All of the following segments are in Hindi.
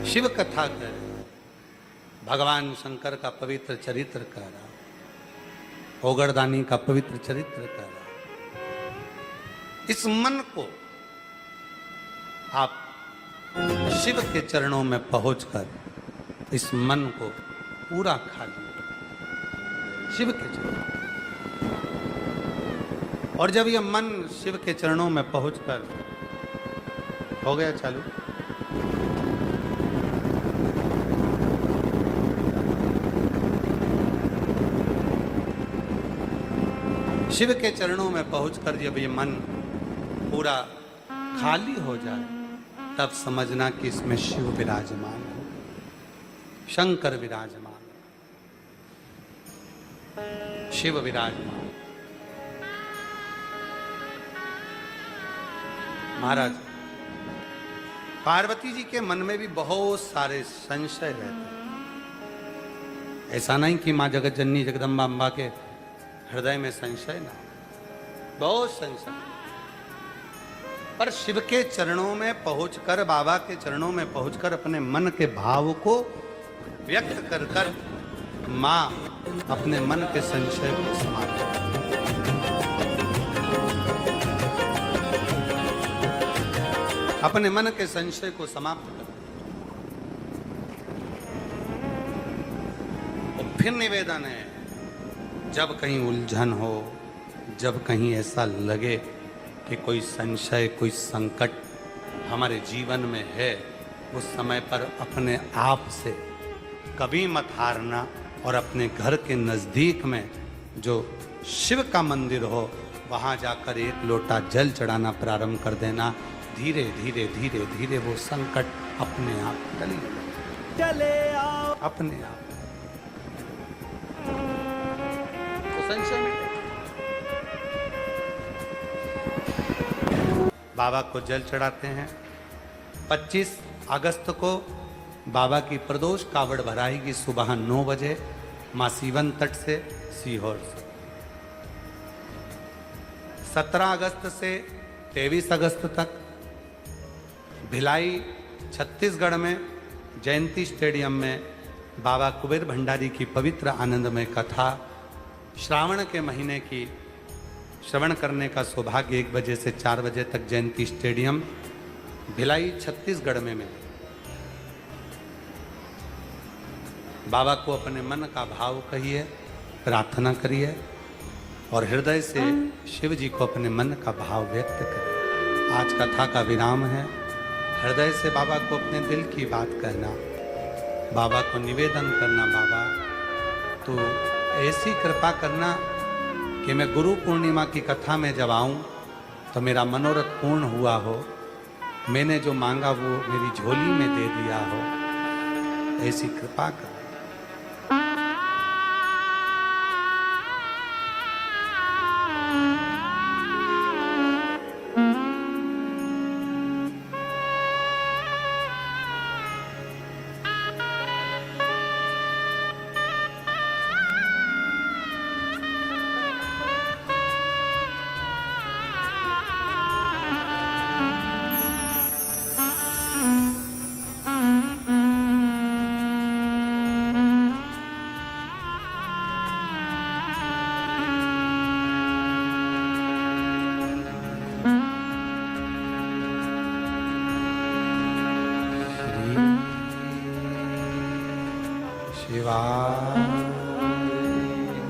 शिव कथा कर भगवान शंकर का पवित्र चरित्र कह रहा, ओगरदानी का पवित्र चरित्र कह रहा। इस मन को आप शिव के चरणों में पहुंचकर इस मन को पूरा खा लिया शिव के चरणों। और जब यह मन शिव के चरणों में पहुंचकर हो गया चालू, शिव के चरणों में पहुंचकर जब ये मन पूरा खाली हो जाए तब समझना कि इसमें शिव विराजमान है, शंकर विराजमान, शिव विराजमान। महाराज पार्वती जी के मन में भी बहुत सारे संशय रहते हैं। ऐसा नहीं कि मां जगत जननी जगदम्बा अम्बा के हृदय में संशय ना, बहुत संशय। पर शिव के चरणों में पहुंचकर, बाबा के चरणों में पहुंचकर अपने मन के भाव को व्यक्त कर कर मां अपने मन के संशय को समाप्त कर, अपने मन के संशय को समाप्त कर। और फिर निवेदन है, जब कहीं उलझन हो, जब कहीं ऐसा लगे कि कोई संशय, कोई संकट हमारे जीवन में है, उस समय पर अपने आप से कभी मत हारना और अपने घर के नज़दीक में जो शिव का मंदिर हो वहाँ जाकर एक लोटा जल चढ़ाना प्रारंभ कर देना। धीरे धीरे धीरे धीरे वो संकट अपने आप चले आओ, अपने आप संशय में। बाबा को जल चढ़ाते हैं। 25 अगस्त को बाबा की प्रदोष कावड़ भराएगी सुबह 9 बजे मां सीवन तट से, सीहोर से। 17 अगस्त से 23 अगस्त तक भिलाई छत्तीसगढ़ में जयंती स्टेडियम में बाबा कुबेर भंडारी की पवित्र आनंदमय कथा श्रावण के महीने की श्रवण करने का सौभाग्य 1 बजे से 4 बजे तक जयंती स्टेडियम भिलाई छत्तीसगढ़ में मिले। बाबा को अपने मन का भाव कहिए, प्रार्थना करिए और हृदय से शिव जी को अपने मन का भाव व्यक्त करिए। आज कथा का विराम है। हृदय से बाबा को अपने दिल की बात कहना, बाबा को निवेदन करना, बाबा तो ऐसी कृपा करना कि मैं गुरु पूर्णिमा की कथा में जब आऊं तो मेरा मनोरथ पूर्ण हुआ हो, मैंने जो मांगा वो मेरी झोली में दे दिया हो, ऐसी कृपा कर।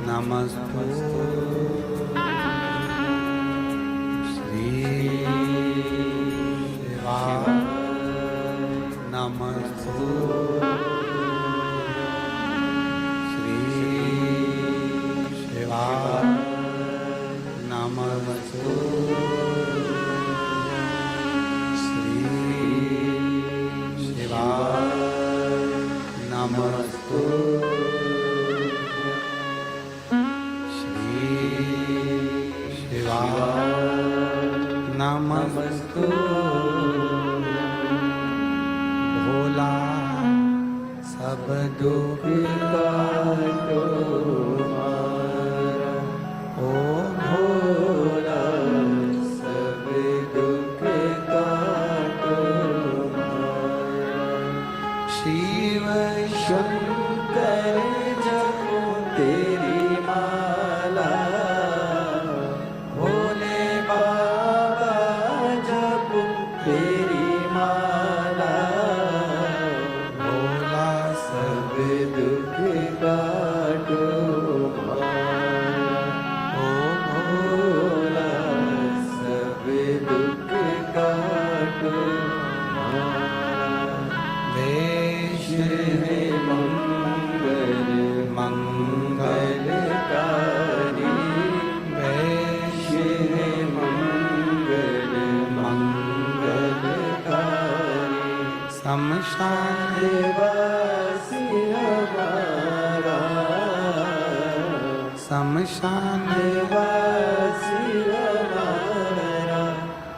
नमस्तु श्री शिवाय नमस्तु श्री शिवाय नमस्तु श्री शिवाय नमस्तु नमस्तु भोला सब दुख काटो मारा, ओ भोला सब दुख काटो मारा। शिव शंकर जपो तेरी माला, भोले बाबा जपो तेरी माला, भोला सब दुख काटो ओ भोला, सब दुख काटो वेश मंगल मंगलकारी, वेश मंगल मंगलकारी, शमशान देवासी हमारा, शमशान देवासी हमारा,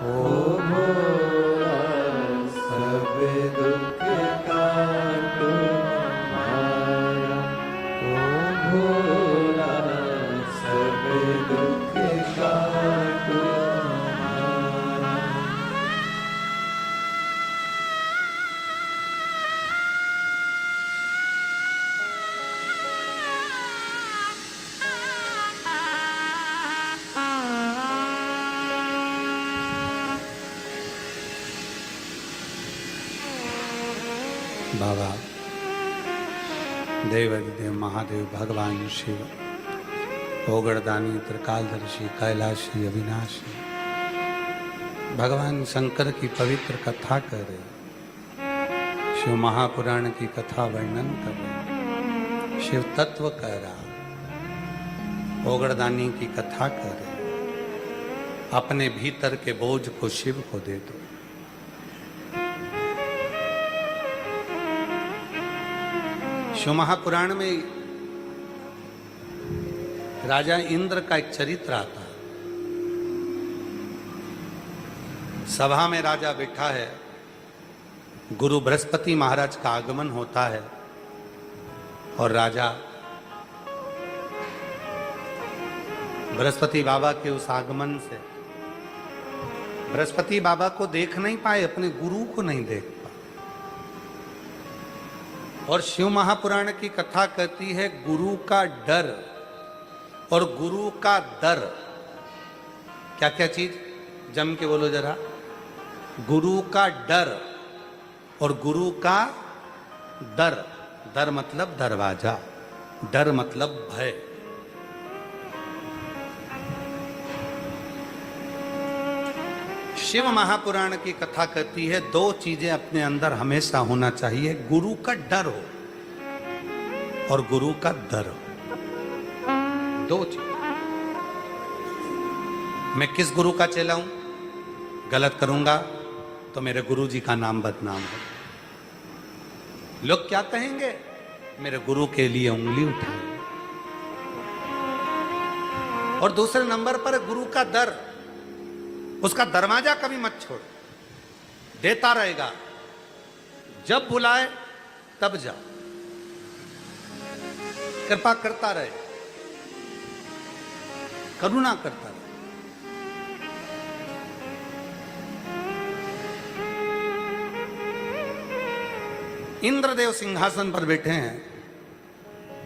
ओ भोला सब दुख काटो हमारा, ओ भोला सब दुख काटो हमारा। बाबा देवाधिदेव महादेव भगवान शिव ओगड़दानी त्रिकालदर्शी कैलाशी अविनाशी भगवान शंकर की पवित्र कथा कर रहे, शिव महापुराण की कथा वर्णन कर रहे, शिव तत्व कह रहा, ओगड़दानी की कथा कर रहे, अपने भीतर के बोझ को शिव को दे दो। शिव महापुराण में राजा इंद्र का एक चरित्र आता है। सभा में राजा बैठा है, गुरु बृहस्पति महाराज का आगमन होता है और राजा बृहस्पति बाबा के उस आगमन से बृहस्पति बाबा को देख नहीं पाए, अपने गुरु को नहीं देख पाए। और शिव महापुराण की कथा कहती है गुरु का डर और गुरु का दर। क्या क्या चीज जम के बोलो जरा। गुरु का डर और गुरु का दर। दर मतलब दरवाजा, डर मतलब भय। शिव महापुराण की कथा कहती है दो चीजें अपने अंदर हमेशा होना चाहिए, गुरु का डर हो और गुरु का दर हो। दो चीज। मैं किस गुरु का चेला हूं, गलत करूंगा तो मेरे गुरु जी का नाम बदनाम हो। लोग क्या कहेंगे, मेरे गुरु के लिए उंगली उठाएंगे। और दूसरे नंबर पर गुरु का दर, उसका दरवाजा कभी मत छोड़, देता रहेगा, जब बुलाए तब जा, कृपा करता रहे, करुणा करता रहे। इंद्रदेव सिंहासन पर बैठे हैं,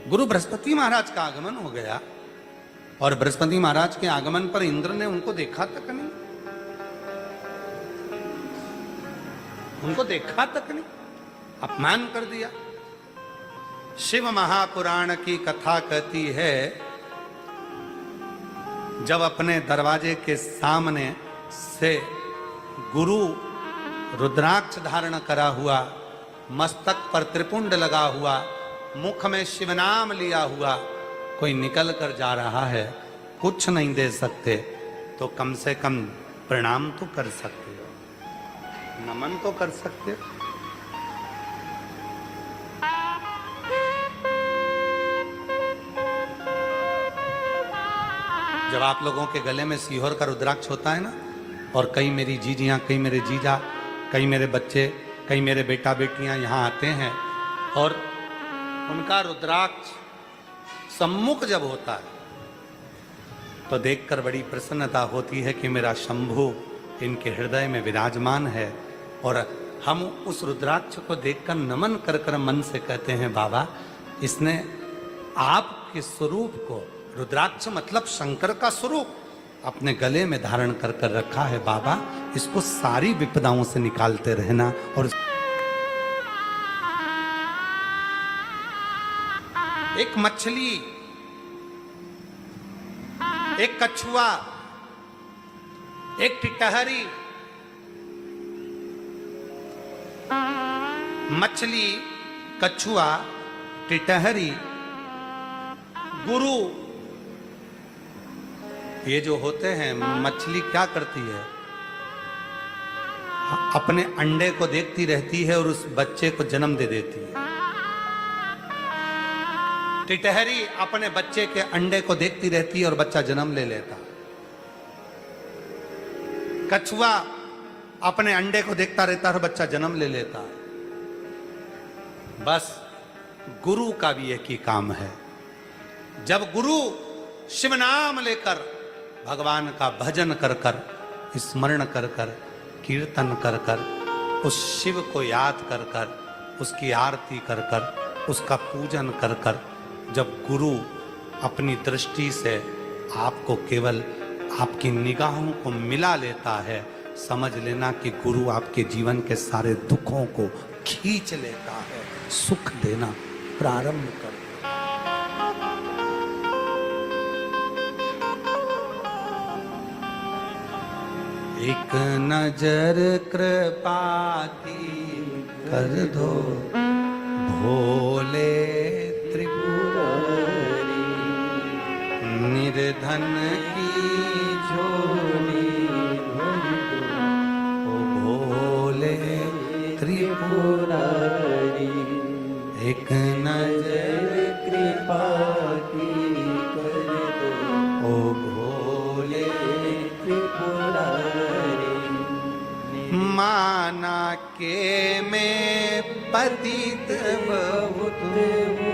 गुरु बृहस्पति महाराज का आगमन हो गया और बृहस्पति महाराज के आगमन पर इंद्र ने उनको देखा तक नहीं, उनको देखा तक नहीं, अपमान कर दिया। शिव महापुराण की कथा कहती है जब अपने दरवाजे के सामने से गुरु रुद्राक्ष धारण करा हुआ, मस्तक पर त्रिपुंड लगा हुआ, मुख में शिव नाम लिया हुआ कोई निकल कर जा रहा है, कुछ नहीं दे सकते तो कम से कम प्रणाम तो कर सकते हो, नमन तो कर सकते हो। जब आप लोगों के गले में सीहोर का रुद्राक्ष होता है ना, और कई मेरी जीजियां, कई मेरे जीजा, कई मेरे बच्चे, कई मेरे बेटा बेटियां यहाँ आते हैं और उनका रुद्राक्ष सम्मुख जब होता है तो देखकर बड़ी प्रसन्नता होती है कि मेरा शंभु इनके हृदय में विराजमान है और हम उस रुद्राक्ष को देखकर नमन कर कर मन से कहते हैं बाबा इसने आपके स्वरूप को, रुद्राक्ष मतलब शंकर का स्वरूप, अपने गले में धारण कर कर रखा है बाबा, इसको सारी विपदाओं से निकालते रहना। और एक मछली, एक कछुआ, एक टिटहरी, मछली, कछुआ, टिटहरी, गुरु, ये जो होते हैं, मछली क्या करती है, अपने अंडे को देखती रहती है और उस बच्चे को जन्म दे देती है। टिटहरी अपने बच्चे के अंडे को देखती रहती है और बच्चा जन्म ले लेता। कछुआ अपने अंडे को देखता रहता है और बच्चा जन्म ले लेता है। बस गुरु का भी एक ही काम है, जब गुरु शिव नाम लेकर, भगवान का भजन कर कर, स्मरण कर कर, कीर्तन कर कर, उस शिव को याद कर कर, उसकी आरती कर कर, उसका पूजन कर कर, जब गुरु अपनी दृष्टि से आपको केवल आपकी निगाहों को मिला लेता है, समझ लेना कि गुरु आपके जीवन के सारे दुखों को खींच लेता है, सुख देना प्रारंभ कर। एक नजर कृपा की कर दो भोले त्रिपुरारी, निर्धन की झोली भर दो ओ भोले त्रिपुरारी। एक नजर कृपा की कर दो ओ भोले त्रिपुरारी। माना के मैं पतित बहुत हूँ,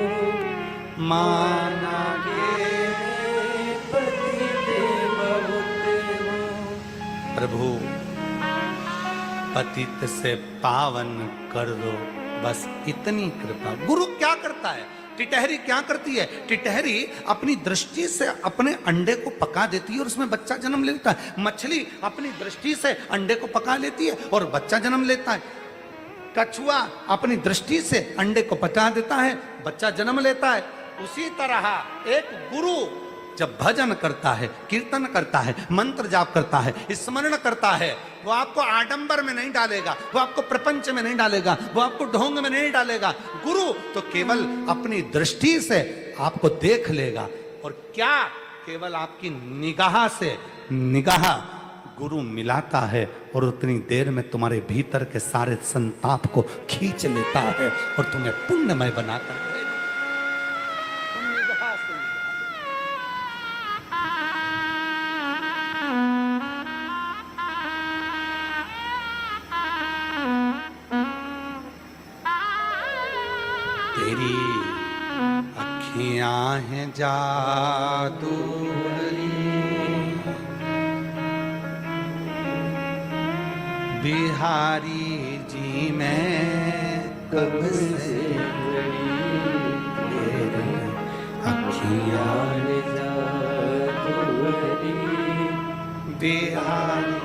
माना के मैं पतित बहुत हूँ, प्रभु पतित से पावन कर दो, बस इतनी कृपा। गुरु क्या करता है, टिटहरी क्या करती है, टिटहरी अपनी दृष्टि से अपने अंडे को पका देती है और उसमें बच्चा जन्म लेता है। मछली अपनी दृष्टि से अंडे को पका लेती है और बच्चा जन्म लेता है। कछुआ अपनी दृष्टि से अंडे को पका देता है, बच्चा जन्म लेता है। उसी तरह एक गुरु जब भजन करता है, कीर्तन करता है, मंत्र जाप करता है, स्मरण करता है, वो आपको आडंबर में नहीं डालेगा, वो आपको प्रपंच में नहीं डालेगा, वो आपको ढोंग में नहीं डालेगा। गुरु तो केवल अपनी दृष्टि से आपको देख लेगा, और क्या केवल आपकी निगाह से निगाह गुरु मिलाता है और उतनी देर में तुम्हारे भीतर के सारे संताप को खींच लेता है और तुम्हें पुण्यमय बनाकर तेरी अखियां हैं जादू बिहारी जी मैं कब से अखियां हैं जादू बिहारी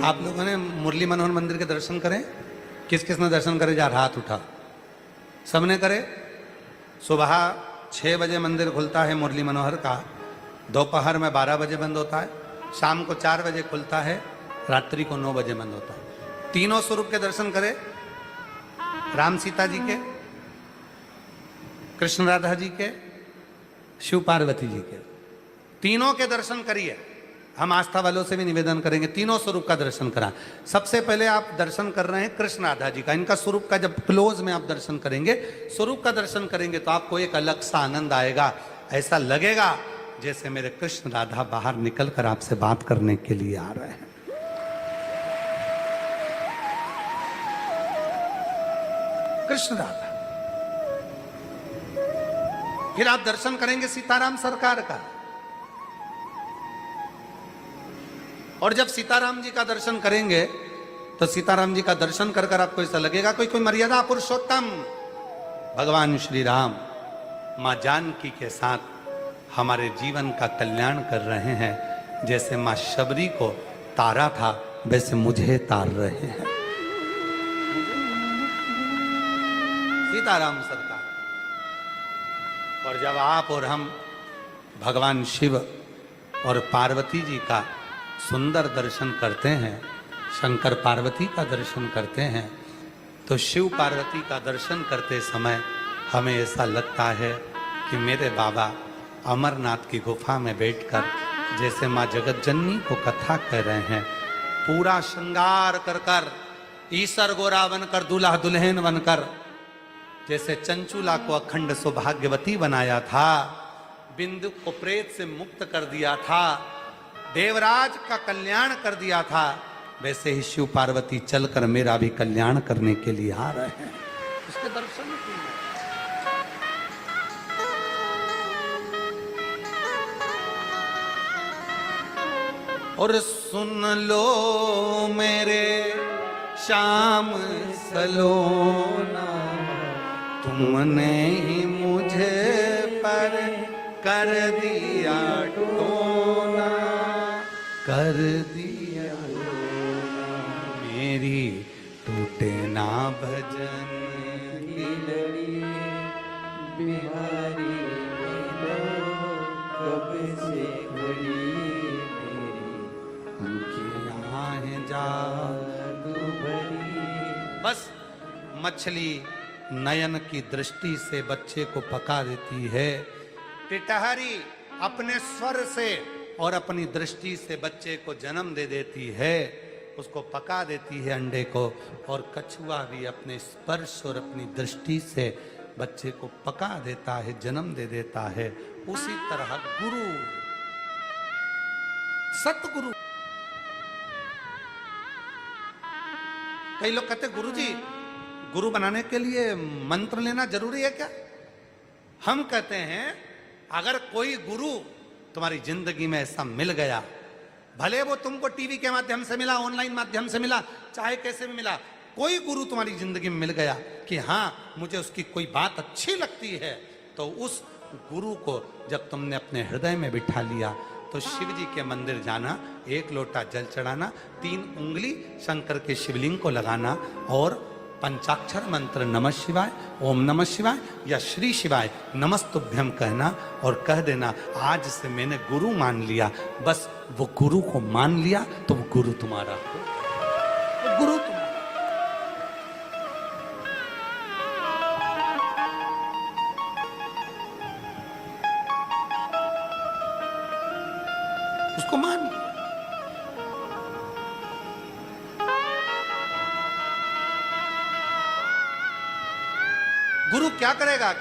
आप लोगों ने मुरली मनोहर मंदिर के दर्शन करें? किस किस ने दर्शन करे? जा हाथ उठा। सबने करे? सुबह 6 बजे मंदिर खुलता है मुरली मनोहर का, दोपहर में 12 बजे बंद होता है, शाम को 4 बजे खुलता है, रात्रि को 9 बजे बंद होता है। तीनों स्वरूप के दर्शन करे, राम सीता जी के, कृष्ण राधा जी के, शिव पार्वती जी के, तीनों के दर्शन करिए। हम आस्था वालों से भी निवेदन करेंगे तीनों स्वरूप का दर्शन करा। सबसे पहले आप दर्शन कर रहे हैं कृष्ण राधा जी का, इनका स्वरूप का जब क्लोज में आप दर्शन करेंगे, स्वरूप का दर्शन करेंगे तो आपको एक अलग सा आनंद आएगा। ऐसा लगेगा जैसे मेरे कृष्ण राधा बाहर निकल कर आपसे बात करने के लिए आ रहे हैं। कृष्ण राधा। फिर आप दर्शन करेंगे सीताराम सरकार का, और जब सीताराम जी का दर्शन करेंगे तो सीताराम जी का दर्शन कर कर आपको ऐसा लगेगा कोई कोई मर्यादा पुरुषोत्तम भगवान श्री राम माँ जानकी के साथ हमारे जीवन का कल्याण कर रहे हैं। जैसे माँ शबरी को तारा था वैसे मुझे तार रहे हैं। सीताराम सरकार। और जब आप और हम भगवान शिव और पार्वती जी का सुंदर दर्शन करते हैं, शंकर पार्वती का दर्शन करते हैं, तो शिव पार्वती का दर्शन करते समय हमें ऐसा लगता है कि मेरे बाबा अमरनाथ की गुफा में बैठकर जैसे माँ जगतजननी को कथा कह रहे हैं, पूरा श्रृंगार कर कर ईसर गोरा बनकर दूल्हा दुल्हन बनकर जैसे चंचुला को अखंड सौभाग्यवती बनाया था, बिंदु को प्रेत से मुक्त कर दिया था, देवराज का कल्याण कर दिया था, वैसे ही शिव पार्वती चलकर मेरा भी कल्याण करने के लिए आ रहे हैं। उसके दर्शन किए। और सुन लो मेरे श्याम सलोना, तुमने ही मुझे पर कर दिया टोना, कर दिया मेरी टूटे ना भजन की लड़ी, बिहारी कब से घड़ी मेरी उनकी आँखें जादू भरी। बस मछली नयन की दृष्टि से बच्चे को पका देती है, टिटहरी अपने स्वर से और अपनी दृष्टि से बच्चे को जन्म दे देती है, उसको पका देती है अंडे को, और कछुआ भी अपने स्पर्श और अपनी दृष्टि से बच्चे को पका देता है, जन्म दे देता है। उसी तरह गुरु, सतगुरु। कई लोग कहते गुरु जी गुरु बनाने के लिए मंत्र लेना जरूरी है क्या? हम कहते हैं अगर कोई गुरु तुम्हारी जिंदगी में ऐसा मिल गया, भले वो तुमको टीवी के माध्यम से मिला, ऑनलाइन माध्यम से मिला, चाहे कैसे भी मिला, कोई गुरु तुम्हारी जिंदगी में मिल गया कि हाँ मुझे उसकी कोई बात अच्छी लगती है, तो उस गुरु को जब तुमने अपने हृदय में बिठा लिया तो शिव जी के मंदिर जाना, एक लोटा जल चढ़ाना, 3 उंगली शंकर के शिवलिंग को लगाना और पंचाक्षर मंत्र नमः शिवाय, ओम नमः शिवाय या श्री शिवाय नमस्तुभ्यम कहना और कह देना आज से मैंने गुरु मान लिया। बस वो गुरु को मान लिया तो वो गुरु तुम्हारा, वो गुरु तुम्हारा। उसको मान लिया। गुरु क्या करेगा?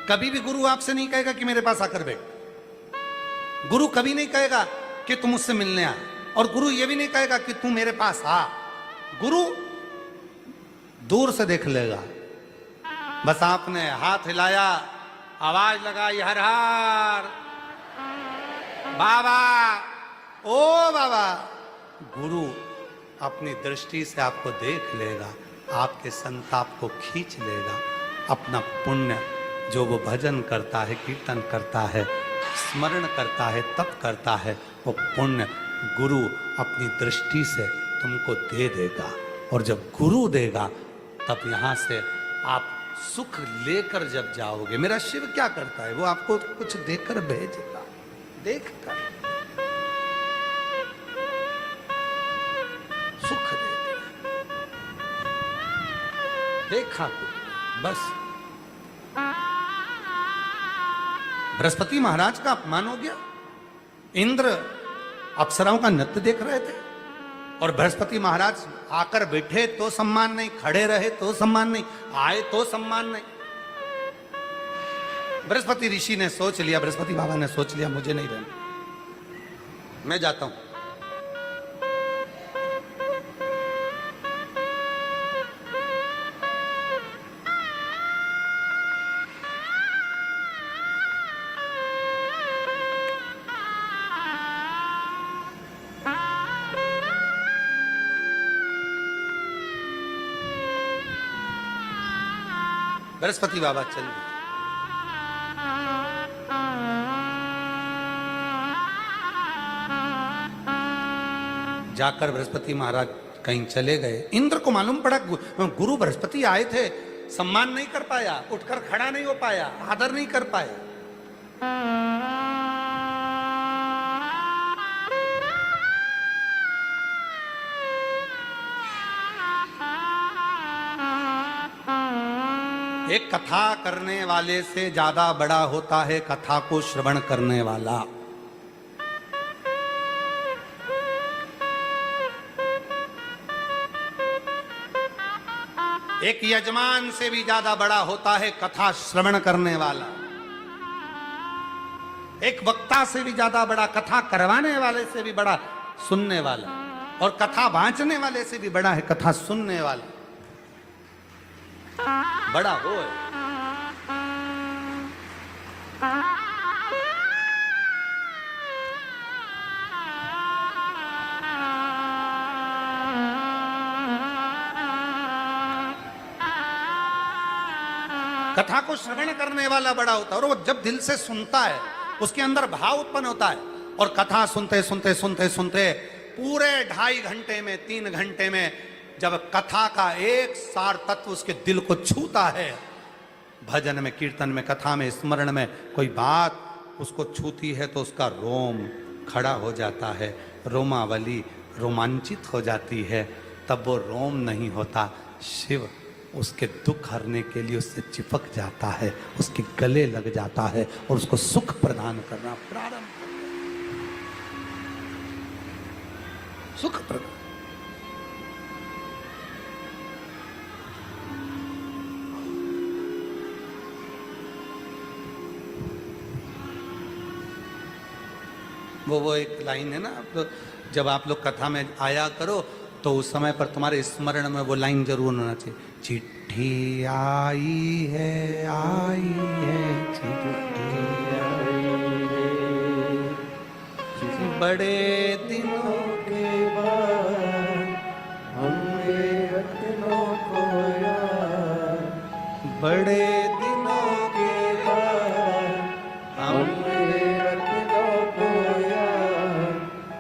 कभी भी गुरु आपसे नहीं कहेगा कि मेरे पास आकर बैठ। गुरु कभी नहीं कहेगा कि तुम मुझसे मिलने आ, और गुरु ये भी नहीं कहेगा कि तू मेरे पास आ। गुरु दूर से देख लेगा। बस आपने हाथ हिलाया, आवाज लगाई हर हर बाबा, ओ बाबा, गुरु अपनी दृष्टि से आपको देख लेगा, आपके संताप को खींच लेगा। अपना पुण्य जो वो भजन करता है, कीर्तन करता है, स्मरण करता है, तप करता है, वो पुण्य गुरु अपनी दृष्टि से तुमको दे देगा। और जब गुरु देगा तब यहाँ से आप सुख लेकर जब जाओगे। मेरा शिव क्या करता है? वो आपको कुछ देकर भेजेगा, देखकर सुख दे देगा। देखा बस। बृहस्पति महाराज का अपमान हो गया। इंद्र अप्सराओं का नृत्य देख रहे थे और बृहस्पति महाराज आकर बैठे तो सम्मान नहीं, खड़े रहे तो सम्मान नहीं, आए तो सम्मान नहीं। बृहस्पति ऋषि ने सोच लिया, बृहस्पति बाबा ने सोच लिया मुझे नहीं रहना, मैं जाता हूं। बृहस्पति बाबा चल दिए। जाकर बृहस्पति महाराज कहीं चले गए। इंद्र को मालूम पड़ा गुरु बृहस्पति आए थे, सम्मान नहीं कर पाया, उठकर खड़ा नहीं हो पाया, आदर नहीं कर पाया। एक कथा करने वाले से ज्यादा बड़ा होता है कथा को श्रवण करने वाला। एक यजमान से भी ज्यादा बड़ा होता है कथा श्रवण करने वाला। एक वक्ता से भी ज्यादा बड़ा, कथा करवाने वाले से भी बड़ा सुनने वाला, और कथा बांचने वाले से भी बड़ा है कथा सुनने वाला। बड़ा वो है। कथा को श्रवण करने वाला बड़ा होता है, और वो जब दिल से सुनता है उसके अंदर भाव उत्पन्न होता है। और कथा सुनते सुनते सुनते सुनते पूरे 2.5 घंटे में, 3 घंटे में जब कथा का एक सार तत्व उसके दिल को छूता है, भजन में, कीर्तन में, कथा में, स्मरण में कोई बात उसको छूती है तो उसका रोम खड़ा हो जाता है, रोमावली रोमांचित हो जाती है। तब वो रोम नहीं होता, शिव उसके दुख हरने के लिए उससे चिपक जाता है, उसके गले लग जाता है और उसको सुख प्रदान करना प्रारंभ करता है। सुख प्रदान। वो एक लाइन है ना, जब आप लोग कथा में आया करो तो उस समय पर तुम्हारे स्मरण में वो लाइन जरूर होना चाहिए, चिट्ठी आई है चिट्ठी बड़े दिनों के बाद हमने रत्नों को याद, बड़े दिनों के बाद हमने रत्नों को याद,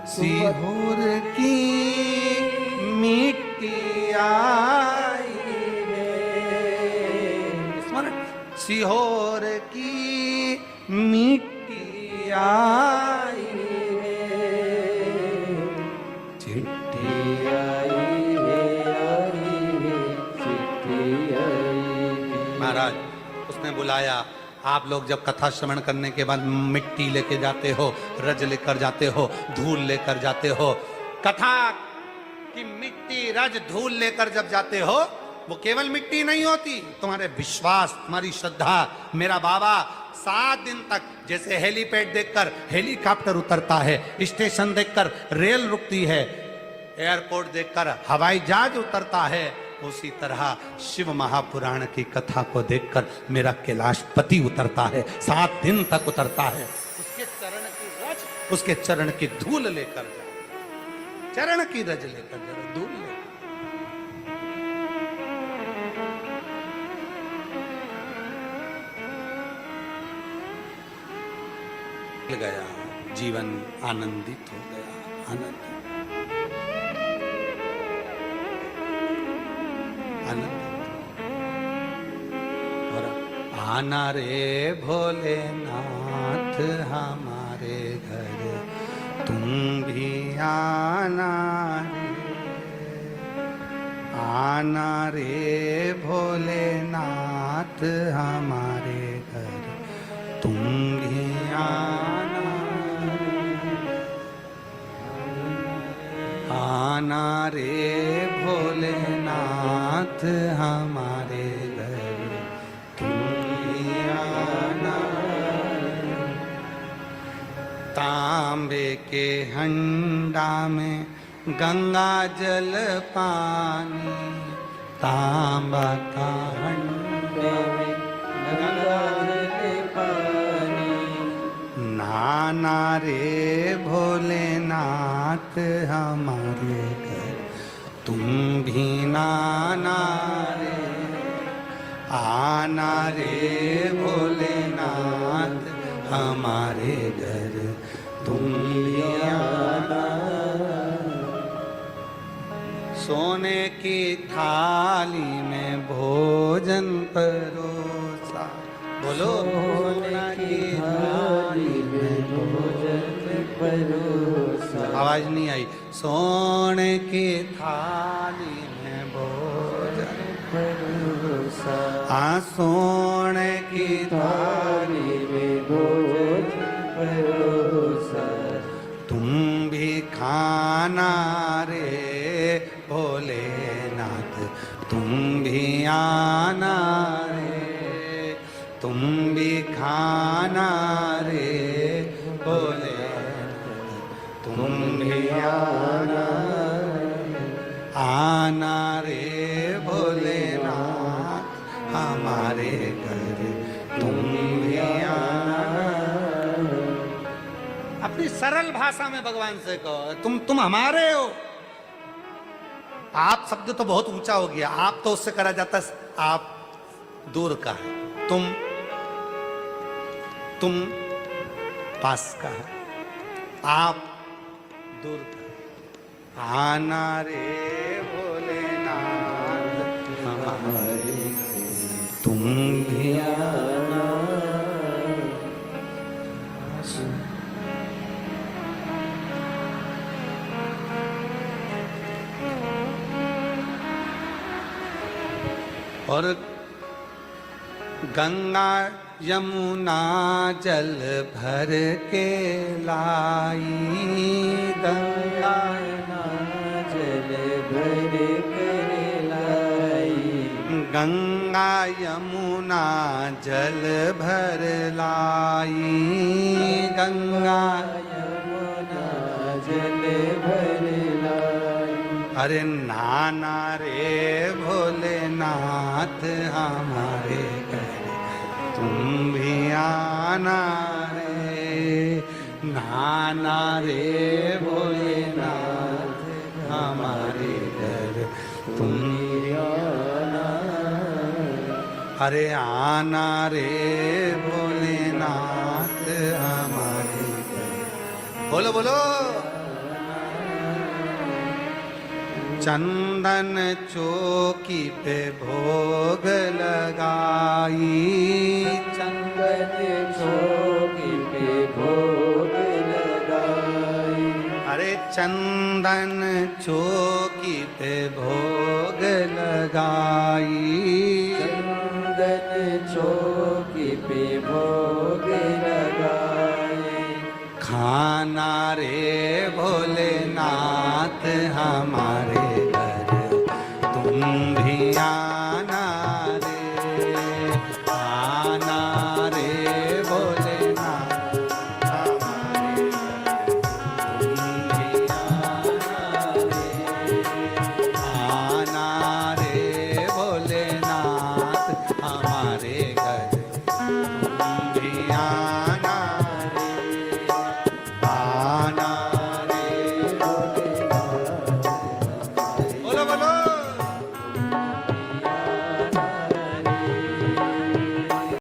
सीहोर की मिट्टी आई है, स्मरण, सीहोर की मिट्टी आई है, चिट्ठी महाराज उसने बुलाया। आप लोग जब कथा श्रवण करने के बाद मिट्टी लेके जाते हो, रज लेकर जाते हो, धूल लेकर जाते हो, कथा की मिट्टी, रज, धूल लेकर जब जाते हो, वो केवल मिट्टी नहीं होती, तुम्हारे विश्वास, तुम्हारी श्रद्धा। मेरा बाबा 7 दिन तक, जैसे हेलीपैड देखकर हेलीकॉप्टर उतरता है, स्टेशन देखकर रेल रुकती है, एयरपोर्ट देखकर हवाई जहाज उतरता है, उसी तरह शिव महापुराण की कथा को देखकर मेरा कैलाशपति उतरता है, 7 दिन तक उतरता है। उसके चरण की रज, उसके चरण की धूल लेकर जा, चरण की रज लेकर जा, धूल लेकर गया, जीवन आनंदित हो गया, आनंदित और आना रे भोलेनाथ हमारे घर, तुम भी आना रे भोलेनाथ हमारे घर, तुम भी आना रे भोलेनाथ हमारे घर, तुम भी आना। तांबे के हंडा में गंगा जल पानी, तांबा का हंडा में गंगा जल पानी, नाना रे भोलेनाथ हमारे घर, तुम भी नाना रे आना रे भोलेनाथ हमारे घर तुम भी आना। सोने की थाली में भोजन परोसा, बोलो सोने की थाली में भोजन परोसा। आवाज नहीं आई। सोने की थाली में भोजन परोसा। सोने की थाली में भोजन परोसा। तुम भी खाना रे भोलेनाथ तुम भी आना रे, तुम भी खाना रे भोलेनाथ तुम भी आना, आना रे भोलेनाथ हमारे घर तुम भी आना। अपनी सरल भाषा में भगवान से कहो तुम हमारे हो। आप शब्द तो बहुत ऊंचा हो गया, आप तो उससे करा जाता आप दूर का है, तुम पास का है, आप दूर का है। आना रे भोलेनाथ हमारे तुम भी आना। और गंगा यमुना जल भर के लाई, गंगा जल भर के लाई। गंगा यमुना जल भर लाई, गंगा यमुना जल भर लाई। अरे नाना रे भोलेनाथ हमारे घर तुम भी आना रे, नाना रे भोलेनाथ हमारे घर तुम भी आना। अरे आना रे भोलेनाथ हमारे घर, बोलो बोलो। चंदन चौकी पे भोग लगाई, चंदन चौकी पे भोग लगाई। अरे चंदन चौकी पे भोग लगाई, चंदन चौकी पे भोग लगाई। खाना रे भोलेनाथ हमारे